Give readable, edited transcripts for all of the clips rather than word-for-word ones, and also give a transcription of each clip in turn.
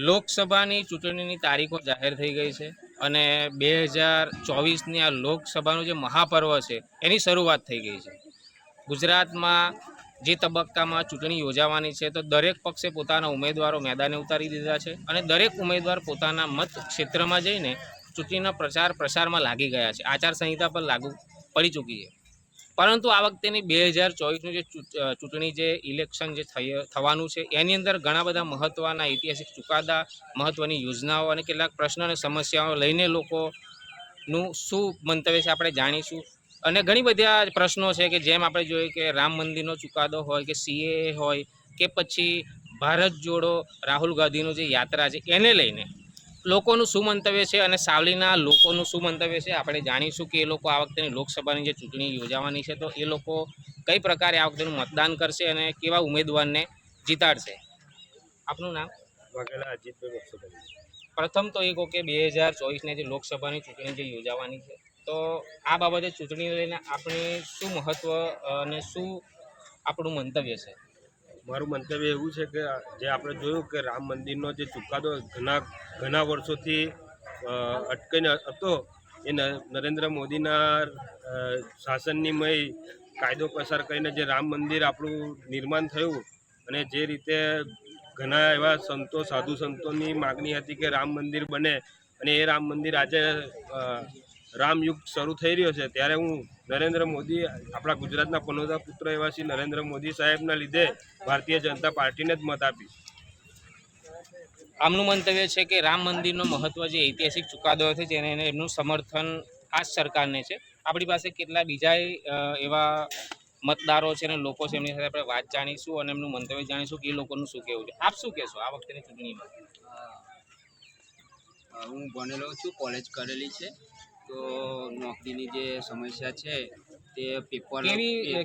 લોકસભાની ચૂંટણીની તારીખો જાહેર થઈ ગઈ છે અને 2024ની આ લોકસભાનું જે મહાપર્વ છે એની શરૂઆત થઈ ગઈ છે. ગુજરાતમાં જે તબક્કામાં ચૂંટણી યોજાવાની છે તો દરેક પક્ષે પોતાના ઉમેદવારો મેદાને ઉતારી દીધા છે અને દરેક ઉમેદવાર પોતાના મત ક્ષેત્રમાં જઈને ચૂંટણીના પ્રસારમાં લાગી ગયા છે. આચારસંહિતા પર લાગુ પડી ચૂકી છે. પરંતુ આ વખતેની 2024નું જે ચૂંટણી જે ઇલેક્શન જે થવાનું છે એની અંદર ઘણા બધા મહત્ત્વના ઐતિહાસિક ચુકાદા, મહત્ત્વની યોજનાઓ અને કેટલાક પ્રશ્નો અને સમસ્યાઓ લઈને લોકોનું શું મંતવ્ય છે આપણે જાણીશું. અને ઘણી બધા પ્રશ્નો છે કે જેમ આપણે જોઈએ કે રામ મંદિરનો ચુકાદો હોય કે CAA હોય કે પછી ભારત જોડો રાહુલ ગાંધીનું જે યાત્રા છે એને લઈને લોકોનું શું મંતવ્ય છે અને સાવલીના લોકોનું શું મંતવ્ય છે આપણે જાણીશું કે એ લોકો આ વખતેની લોકસભાની જે ચૂંટણી યોજાવાની છે તો એ લોકો કઈ પ્રકારે આ વખતેનું મતદાન કરશે અને કેવા ઉમેદવારને જીતાડશે. આપનું નામ? વાઘેલા અજીતભાઈ બક્ષોભાઈ. પ્રથમ તો એ કહો કે 2024ની જે લોકસભાની ચૂંટણી જે યોજાવાની છે તો આ બાબતે ચૂંટણી લઈને આપણે શું મહત્ત્વ અને શું આપણું મંતવ્ય છે? મારું મંતવ્ય એવું છે કે જે આપણે જોયું કે રામ મંદિરનો જે ચુકાદો ઘણા વર્ષોથી અટકીને હતો એ નરેન્દ્ર મોદીના શાસનની કાયદો પસાર કરીને જે રામ મંદિર આપણું નિર્માણ થયું અને જે રીતે ઘણા એવા સંતો સાધુ સંતોની માગણી હતી કે રામ મંદિર બને અને એ રામ મંદિર આજે રામયુગ શરૂ થઈ રહ્યો છે ત્યારે હું નરેન્દ્ર મોદી આપણા ગુજરાતના પનોતા પુત્ર એવા શ્રી નરેન્દ્ર મોદી સાહેબના લીધે ભારતીય જનતા પાર્ટીને જ મત આપીશ. આમનું મંતવ્ય છે કે રામ મંદિરનો મહત્ત્વ જે ઐતિહાસિક ચુકાદો છે જેને એમનું સમર્થન આ જ સરકારને છે. આપણી પાસે કેટલા બીજા એવા મતદારો છે અને લોકો છે એમની સાથે આપણે વાત જાણીશું અને એમનું મંતવ્ય જાણીશું કે એ લોકોનું શું કહેવું છે. આપ શું કહેશો આ વખતેની ચૂંટણીમાં? હું ભણેલો છું, કોલેજ કરેલી છે, તો નોકરીની જે સમસ્યા છે તે પેપર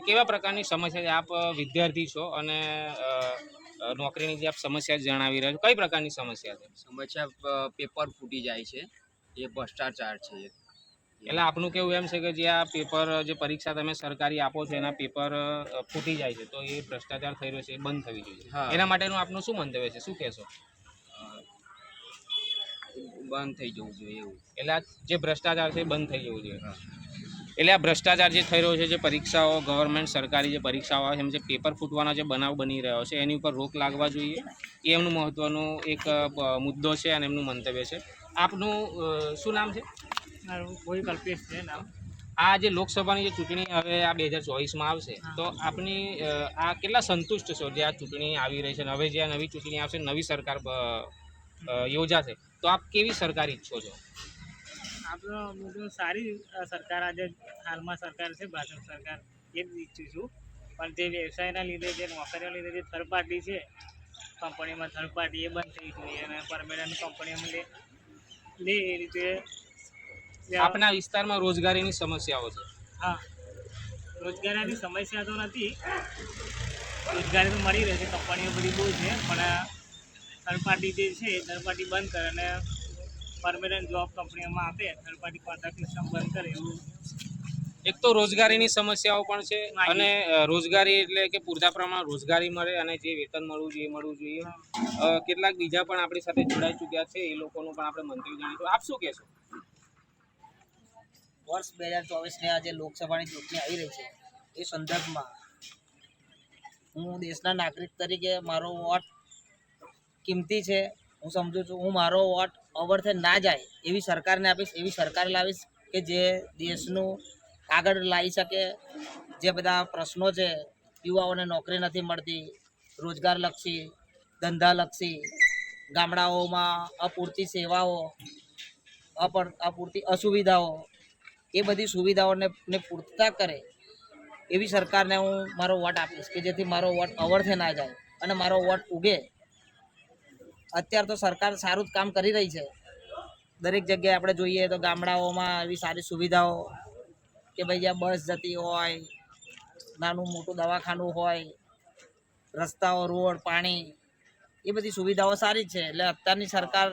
કેવા પ્રકારની સમસ્યા છે? આપ વિદ્યાર્થી છો અને નોકરીની જે આપ સમસ્યા જણાવી રહ્યા છો કઈ પ્રકારની સમસ્યા છે? સમસ્યા પેપર ફૂટી જાય છે, એ ભ્રષ્ટાચાર છે. એટલે આપનું કેવું એમ છે કે જે આ પેપર જે પરીક્ષા તમે સરકારી આપો છો એના પેપર ફૂટી જાય છે તો એ ભ્રષ્ટાચાર થઈ રહ્યો છે એ બંધ થવી જોઈએ. એના માટેનું આપનું શું મંતવ્ય છે, શું કહેશો? બંધ થઈ જવું જોઈએ એવું. એટલે જે ભ્રષ્ટાચાર છે એ બંધ થઈ જવું જોઈએ. એટલે આ ભ્રષ્ટાચાર જે થઈ રહ્યો છે, જે પરીક્ષાઓ ગવર્મેન્ટ સરકારી જે પરીક્ષાઓ આવે છે એમ જે પેપર ફૂટવાનો જે બનાવ બની રહ્યો છે એની ઉપર રોક લાગવા જોઈએ એ એમનું મહત્ત્વનું એક મુદ્દો છે અને એમનું મંતવ્ય છે. આપનું શું નામ છે? મારું કોઈ કલ્પેશ છે નામ. આ જે લોકસભાની જે ચૂંટણી હવે આ 2024માં આવશે તો આપની આ કેટલા સંતુષ્ટ છો જે આ ચૂંટણી આવી રહી છે અને હવે જે આ નવી ચૂંટણી આવશે, નવી સરકાર યોજાશે તો આપ કેવી સરકાર ઈચ્છો છો? આપણો બધું સારી સરકાર આજે હાલમાં સરકાર છે, ભાજપ સરકાર, એ જ ઈચ્છું છું. પણ જે વ્યવસાયના લીધે જે નોકરીઓના લીધે જે થર્ડ પાર્ટી છે કંપનીમાં, થર્ડ પાર્ટી એ બંધ થઈ જોઈએ અને પરમેનન્ટ કંપનીઓમાં લે એ રીતે. આપના વિસ્તારમાં રોજગારીની સમસ્યાઓ છે? હા, રોજગારીની સમસ્યા તો નથી, રોજગારી તો મળી રહે છે, કંપનીઓ બધી બહુ છે, પણ થર્ડ પાર્ટી જે છે એ થર્ડ પાર્ટી બંધ કરે અને પરમેનન્ટ જોબ કંપનીઓમાં આપે, થર્ડ પાર્ટી કોન્ટ્રાક્ટ સિસ્ટમ બંધ કરે એવું. એક તો રોજગારીની સમસ્યાઓ પણ છે અને રોજગારી એટલે કે પૂરતા પ્રમાણમાં રોજગારી મળે અને જે વેતન મળવું જોઈએ. કેટલાક બીજા પણ આપણી સાથે જોડાઈ ચૂક્યા છે એ લોકોનું પણ આપણે મંતવ્ય જાણીશું. આપ શું કહેશો? વર્ષ 2024ની આ જે લોકસભાની ચૂંટણી આવી રહી છે એ સંદર્ભમાં હું દેશના નાગરિક તરીકે મારો વોટ કિંમતી છે. હું સમજું છું હું મારો વોટ અવર્થે ના જાય એવી સરકારને આપીશ, એવી સરકાર લાવીશ કે જે દેશનું આગળ લાવી શકે. જે બધા પ્રશ્નો છે, યુવાઓને નોકરી નથી મળતી, રોજગારલક્ષી, ધંધાલક્ષી, ગામડાઓમાં અપૂરતી સેવાઓ, અપૂરતી અસુવિધાઓ, એ બધી સુવિધાઓને પૂર્તતા કરે એવી સરકારને હું મારો વોટ આપીશ કે જેથી મારો વોટ અવર્થે ના જાય અને મારો વોટ ઉગે. અત્યારે તો સરકાર સારું જ કામ કરી રહી છે. દરેક જગ્યાએ આપણે જોઈએ તો ગામડાઓમાં એવી સારી સુવિધાઓ કે ભાઈ જ્યાં બસ જતી હોય, નાનું મોટું દવાખાનું હોય, રસ્તાઓ, રોડ, પાણી, એ બધી સુવિધાઓ સારી જ છે. એટલે અત્યારની સરકાર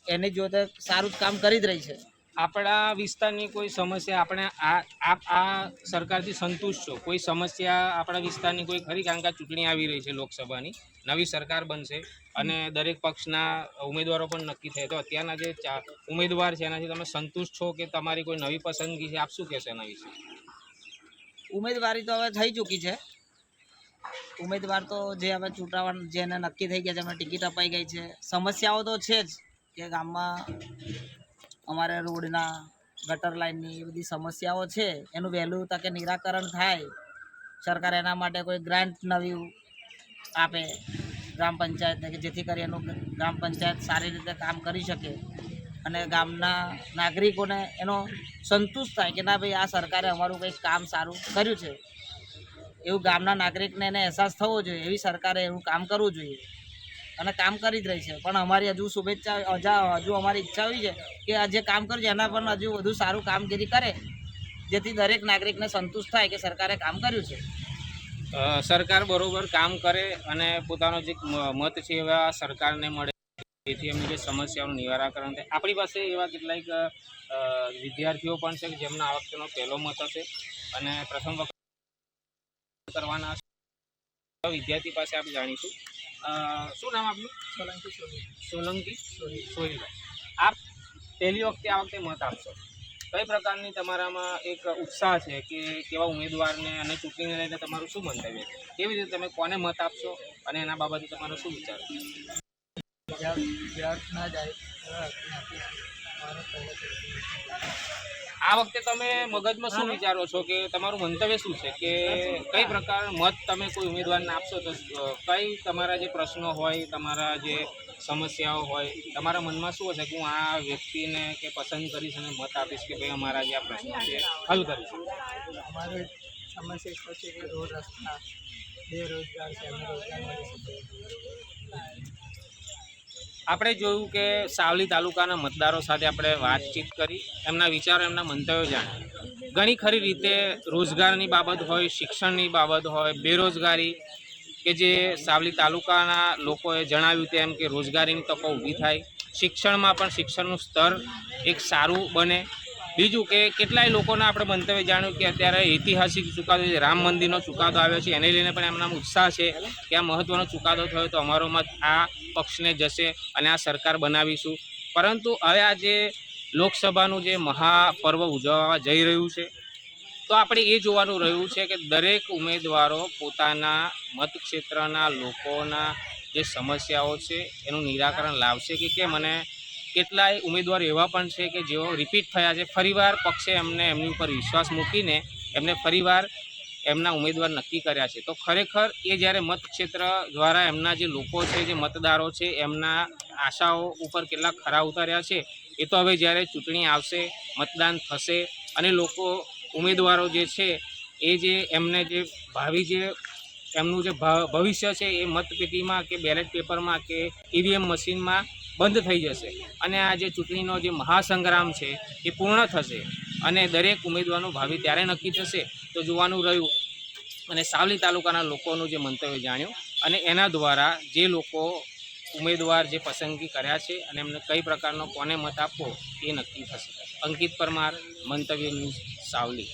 એની જોતે સારું જ કામ કરી જ રહી છે. આપણા વિસ્તારની કોઈ સમસ્યા આપણે આ સરકારથી સંતુષ્ટ છો? કોઈ સમસ્યા આપણા વિસ્તારની કોઈ ખરી? કારણ કે આ ચૂંટણી આવી રહી છે લોકસભાની, નવી સરકાર બનશે અને દરેક પક્ષના ઉમેદવારો પણ નક્કી થયા. તો અત્યારના જે ઉમેદવાર છે એનાથી તમે સંતુષ્ટ છો કે તમારી કોઈ નવી પસંદગી છે? આપ શું કહેશો એના વિશે? ઉમેદવારી તો હવે થઈ ચૂકી છે. ઉમેદવાર તો જે હવે ચૂંટાવા જેને નક્કી થઈ ગયા છે એમને ટિકિટ અપાઈ ગઈ છે. સમસ્યાઓ તો છે જ કે ગામમાં અમારે રોડના ગટર લાઇનની એ બધી સમસ્યાઓ છે. એનું વહેલું તકે નિરાકરણ થાય. સરકાર એના માટે કોઈ ગ્રાન્ટ નવી આપે ગ્રામ પંચાયતને, કે જેથી કરી એનું ગ્રામ પંચાયત સારી રીતે કામ કરી શકે અને ગામના નાગરિકોને એનો સંતુષ્ટ થાય કે ના ભાઈ આ સરકારે અમારું કંઈક કામ સારું કર્યું છે, એવું ગામના નાગરિકને એને અહેસાસ થવો જોઈએ. એવી સરકારે એવું કામ કરવું જોઈએ અને કામ કરી જ રહી છે. પણ અમારી હજુ શુભેચ્છા હજુ અમારી ઈચ્છા એવી છે કે આ જે કામ કર્યું છે એના પણ હજુ વધુ સારું કામગીરી કરે, જેથી દરેક નાગરિકને સંતુષ્ટ થાય કે સરકારે કામ કર્યું છે. સરકાર બરોબર કામ કરે અને પોતાનો જે મત છે એવા સરકારને મળે, જેથી એમની જે સમસ્યાઓનું નિરાકરણ થાય. આપણી પાસે એવા કેટલાક વિદ્યાર્થીઓ પણ છે કે જેમના આ વખતેનો પહેલો મત હશે અને પ્રથમ વખત કરવાના હશે. વિદ્યાર્થી પાસે આપણે જાણીશું. શું નામ આપનું? સોલંકી સોહિલભાઈ. આપ પહેલી વખતે આ વખતે મત આપશો, કઈ પ્રકારની તમારામાં એક ઉત્સાહ છે કે કેવા ઉમેદવારને અને ચૂંટણીને લઈને તમારું શું મંતવ્ય છે? કેવી રીતે તમે કોને મત આપશો અને એના બાબતે તમારો શું વિચાર છે? આ વખતે તમે મગજમાં શું વિચારો છો કે તમારું મંતવ્ય શું છે કે કઈ પ્રકાર મત તમે કોઈ ઉમેદવારને આપશો તો કઈ તમારા જે પ્રશ્નો હોય, તમારા જે સમસ્યાઓ હોય, તમારા મનમાં શું હશે કે હું આ વ્યક્તિને કે પસંદ કરીશ અને મત આપીશ કે ભાઈ અમારા જે આ પ્રશ્નો છે હલ કરીશું? અમારે સમસ્યા છે કે રોડ રસ્તા, બેરોજગાર છે, એમને રોજગાર મળી શકે. આપણે જોયું કે સાવલી તાલુકાના મતદારો સાથે આપણે વાતચીત કરી, એમના વિચારો, એમના મંતવ્યો જાણ્યા. ઘણી ખરી રીતે રોજગારની બાબત હોય, શિક્ષણની બાબત હોય, બેરોજગારી, કે જે સાવલી તાલુકાના લોકોએ જણાવ્યું તેમ કે રોજગારીની તકો ઊભી થાય, શિક્ષણમાં પણ શિક્ષણનું સ્તર એક સારું બને. બીજું કે કેટલાય લોકોના આપણે મંતવ્ય જાણ્યું કે અત્યારે ઐતિહાસિક ચુકાદો જે રામ મંદિરનો ચુકાદો આવ્યો છે એને લઈને પણ એમનામાં ઉત્સાહ છે કે આ મહત્ત્વનો ચુકાદો થયો તો અમારો મત આ પક્ષને જશે અને આ સરકાર બનાવીશું. પરંતુ હવે આ જે લોકસભાનું જે મહાપર્વ ઉજવવા જઈ રહ્યું છે તો આપણે એ જોવાનું રહ્યું છે કે દરેક ઉમેદવારો પોતાના મતક્ષેત્રના લોકોના જે સમસ્યાઓ છે એનું નિરાકરણ લાવશે કે કેમ. અને કેટલાય ઉમેદવારો એવા પણ છે કે જેઓ રિપીટ થયા છે, ફરીવાર પક્ષે એમને એમની ઉપર વિશ્વાસ મૂકીને એમને ફરીવાર એમના ઉમેદવાર નક્કી કર્યા છે. તો ખરેખર એ જ્યારે મતક્ષેત્ર દ્વારા એમના જે લોકો છે, જે મતદારો છે, એમના આશાઓ ઉપર કેટલા ખરા ઉતર્યા છે એ તો હવે જ્યારે ચૂંટણી આવશે, મતદાન થશે અને લોકો ઉમેદવારો જે છે એ જે એમને જે ભાવિ જે એમનું જે ભવિષ્ય છે એ મતપેટીમાં કે બેલેટ પેપરમાં કે ઈવીએમ મશીનમાં બંધ થઈ જશે અને આ જે ચૂંટણીનો જે મહાસંગ્રામ છે એ પૂર્ણ થશે અને દરેક ઉમેદવારનું ભાવિ ત્યારે નક્કી થશે. તો જોવાનું રહ્યું અને સાવલી તાલુકાના લોકોનું જે મંતવ્ય જાણ્યું અને એના દ્વારા જે લોકો ઉમેદવાર જે પસંદગી કર્યા છે અને એમને કઈ પ્રકારનો કોને મત આપવો એ નક્કી થશે. અંકિત પરમાર, મંતવ્ય ન્યૂઝ, સાવલી.